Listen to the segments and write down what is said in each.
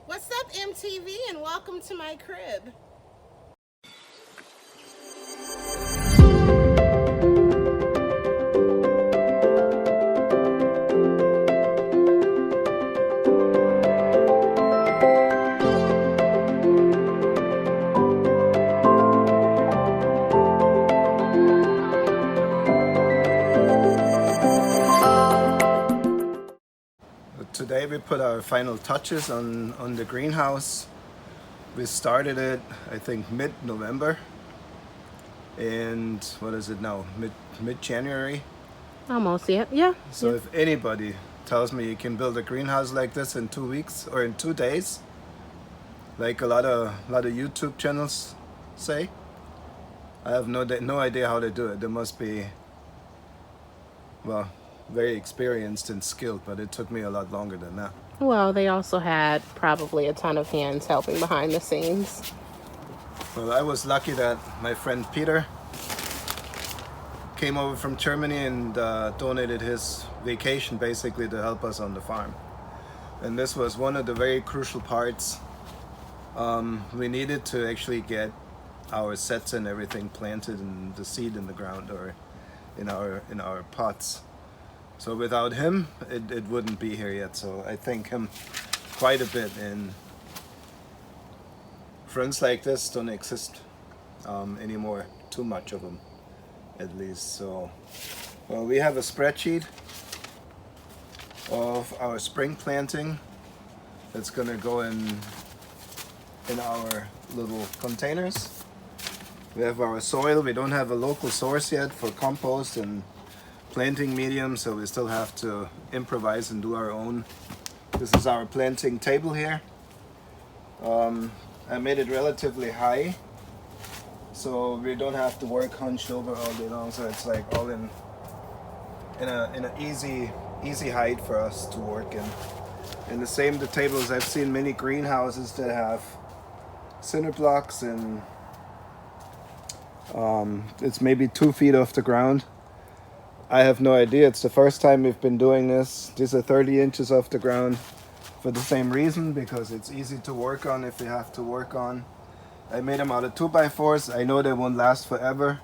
What's up, MTV, and welcome to my crib. Today we put our final touches on the greenhouse. We started it, I think, mid-November, and what is it now? Mid-January. Almost, yeah. So if anybody tells me you can build a greenhouse like this in 2 weeks or in 2 days, like a lot of YouTube channels say, I have no idea how they do it. They must be, well, very experienced and skilled, but it took me a lot longer than that. Well, they also had probably a ton of hands helping behind the scenes. Well, I was lucky that my friend Peter came over from Germany and donated his vacation basically to help us on the farm. And this was one of the very crucial parts. We needed to actually get our sets and everything planted and the seed in the ground or in our pots. So without him, it wouldn't be here yet. So I thank him quite a bit. And friends like this don't exist anymore. Too much of them, at least. So, well, we have a spreadsheet of our spring planting that's gonna go in our little containers. We have our soil. We don't have a local source yet for compost and planting medium, so we still have to improvise and do our own. This is our planting table here. I made it relatively high, so we don't have to work hunched over all day long. So it's like all in an easy height for us to work in. And the same the tables. I've seen many greenhouses that have cinder blocks and it's maybe 2 feet off the ground. I have no idea. It's the first time we've been doing this. These are 30 inches off the ground for the same reason, because it's easy to work on if you have to work on. I made them out of 2x4s. I know they won't last forever.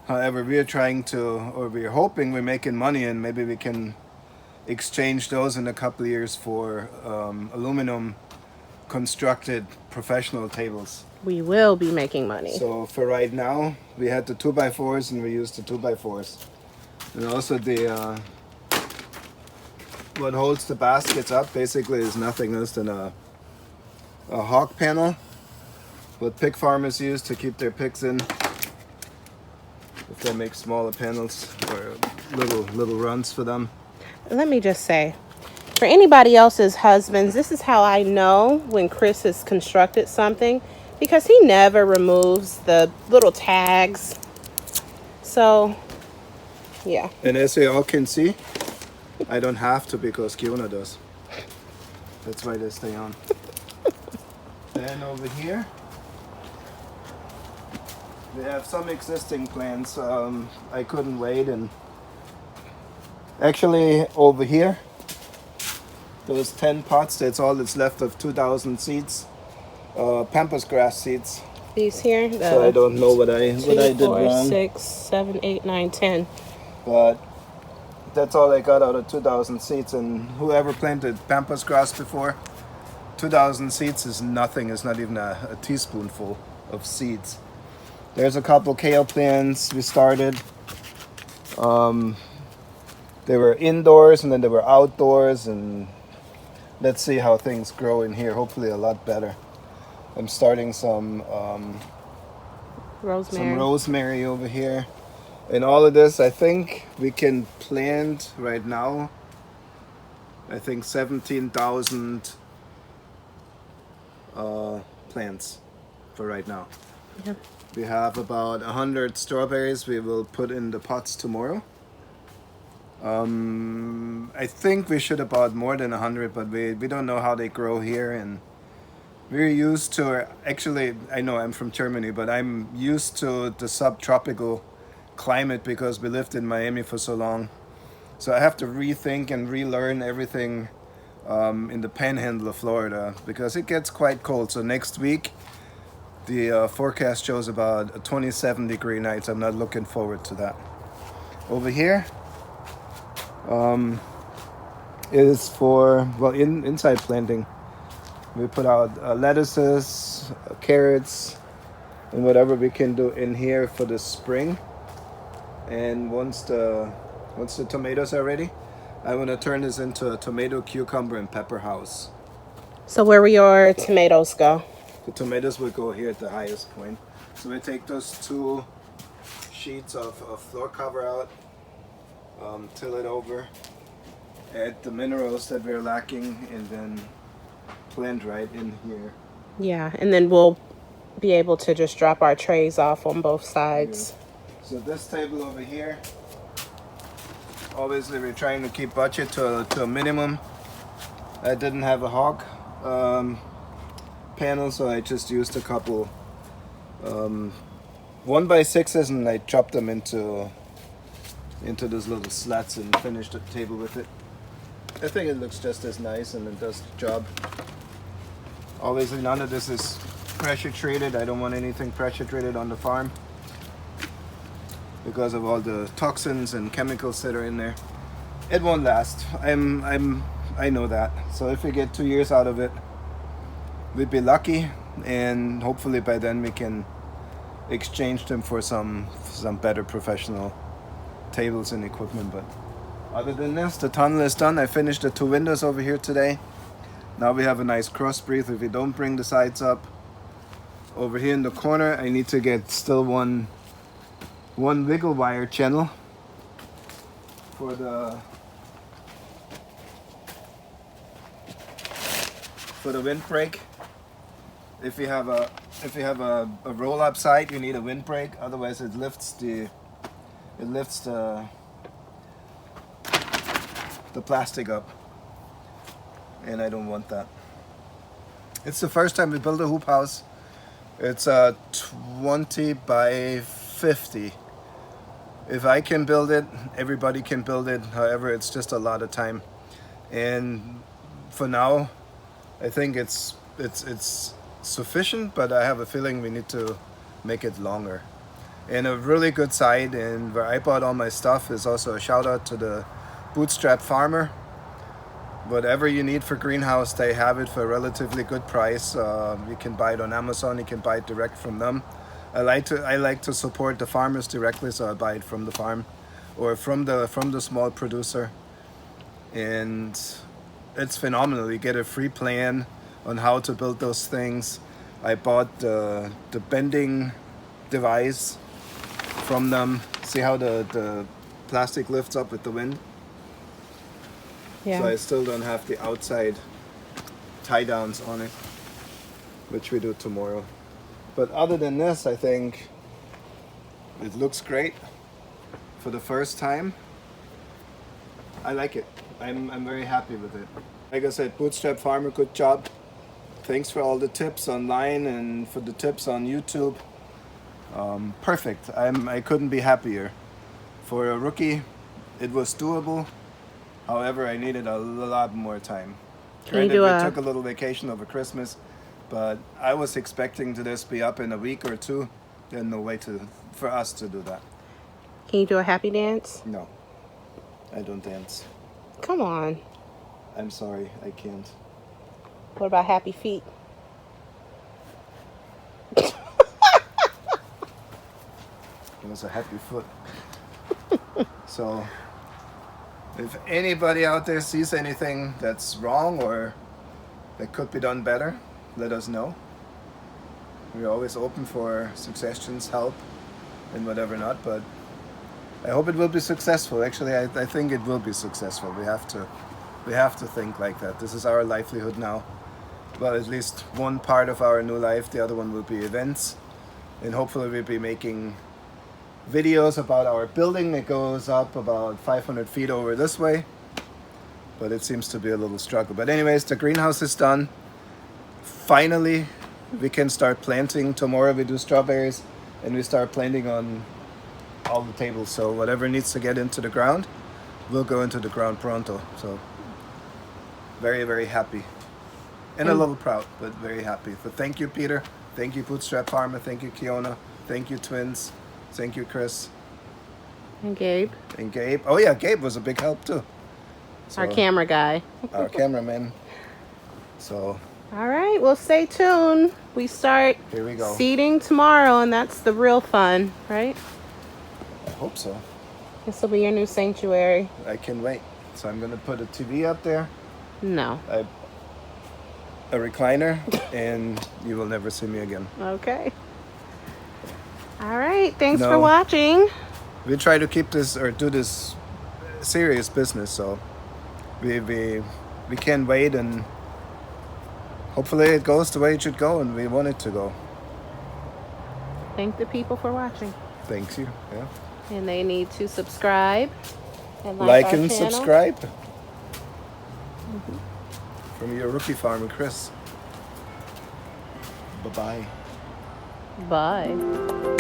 However, we're hoping we're making money and maybe we can exchange those in a couple of years for aluminum constructed professional tables. We will be making money. So for right now, we had the 2x4s and we used the 2x4s. And also the what holds the baskets up basically is nothing else than a hog panel, what pig farmers use to keep their pigs in if they make smaller panels or little runs for them. Let me just say, for anybody else's husbands, this is how I know when Chris has constructed something, because he never removes the little tags. So, yeah. And as you all can see, I don't have to because Kiona does. That's why they stay on. Then over here, we have some existing plants. I couldn't wait, and actually over here, those 10 pots, that's all that's left of 2,000 seeds, pampas grass seeds. These here, So I don't know what I did 4, wrong. 6, 7, 8, 9, 10. But that's all I got out of 2,000 seeds. And whoever planted pampas grass before, 2,000 seeds is nothing. It's not even a teaspoonful of seeds. There's a couple kale plants we started. They were indoors and then they were outdoors, and let's see how things grow in here. Hopefully a lot better. I'm starting some rosemary over here. And all of this, I think we can plant right now, I think 17,000 plants for right now. Yeah. We have about 100 strawberries we will put in the pots tomorrow. I think we should have bought more than 100, but we don't know how they grow here, and we're used to, actually, I know I'm from Germany, but I'm used to the subtropical climate because we lived in Miami for so long. So I have to rethink and relearn everything in the panhandle of Florida because it gets quite cold. So next week, the forecast shows about a 27-degree night. So I'm not looking forward to that. Over here is for, well, inside planting. We put out lettuces, carrots, and whatever we can do in here for the spring. And once the tomatoes are ready, I want to turn this into a tomato, cucumber, and pepper house. So where will your tomatoes go? The tomatoes will go here at the highest point. So we take those 2 sheets of floor cover out, till it over, add the minerals that we're lacking, and then plant right in here. Yeah, and then we'll be able to just drop our trays off on both sides. Yeah. So this table over here, obviously we're trying to keep budget to a minimum. I didn't have a hog panel, so I just used a couple 1x6s, and I chopped them into those little slats and finished the table with it. I think it looks just as nice and it does the job. Obviously none of this is pressure treated. I don't want anything pressure treated on the farm because of all the toxins and chemicals that are in there. It won't last. I know that. So if we get 2 years out of it, we'd be lucky, and hopefully by then we can exchange them for some better professional tables and equipment. But other than this, the tunnel is done. I finished the 2 windows over here today. Now we have a nice cross breathe if we don't bring the sides up. Over here in the corner, I need to get still one wiggle wire channel for the windbreak. If you have a roll up side, you need a windbreak. Otherwise, it lifts the plastic up, and I don't want that. It's the first time we built a hoop house. It's a 20 by 50. If I can build it, everybody can build it. However, it's just a lot of time, and for now, I think it's sufficient. But I have a feeling we need to make it longer. And a really good site, and where I bought all my stuff, is also a shout out to the Bootstrap Farmer. Whatever you need for greenhouse, they have it for a relatively good price. You can buy it on Amazon. You can buy it direct from them. I like to support the farmers directly, so I buy it from the farm or from the small producer, and it's phenomenal. You get a free plan on how to build those things. I bought the bending device from them. See how the plastic lifts up with the wind? Yeah. So I still don't have the outside tie downs on it, which we do tomorrow. But other than this, I think it looks great for the first time. I like it. I'm very happy with it. Like I said, Bootstrap Farmer, good job. Thanks for all the tips online and for the tips on YouTube. Perfect. I couldn't be happier. For a rookie, it was doable. However, I needed a lot more time. Granted, we took a little vacation over Christmas, but I was expecting to this be up in a week or 2. There's no way for us to do that. Can you do a happy dance? No, I don't dance. Come on. I'm sorry, I can't. What about happy feet? It was a happy foot. So, if anybody out there sees anything that's wrong or that could be done better, let us know. We're always open for suggestions, help, and whatever not, but I hope it will be successful. Actually, I think it will be successful. We have to think like that. This is our livelihood now. Well, at least one part of our new life. The other one will be events, and hopefully we'll be making videos about our building that goes up about 500 feet over this way, but it seems to be a little struggle. But anyways, the greenhouse is done. Finally, we can start planting. Tomorrow we do strawberries, and we start planting on all the tables. So whatever needs to get into the ground will go into the ground pronto. So very, very happy. And a little proud, but very happy. So thank you, Peter. Thank you, Bootstrap Farmer. Thank you, Kiona. Thank you, twins. Thank you, Chris. And Gabe, And Gabe. Oh, yeah, Gabe was a big help, too. our So, camera guy. our cameraman. So, All right, well, stay tuned. We start here we go. seeding tomorrow, and that's the real fun, right? I hope so. This will be your new sanctuary. I can wait. So I'm going to put a TV up there, No. a recliner, and you will never see me again. Okay. All right, thanks for No. watching. We try to keep this or do this serious business, so we can't wait, and hopefully it goes the way it should go and we want it to go. Thank the people for watching. Thanks you. Yeah. And they need to subscribe and Like our and channel. subscribe. From your rookie farmer, Chris. Bye-bye. Bye.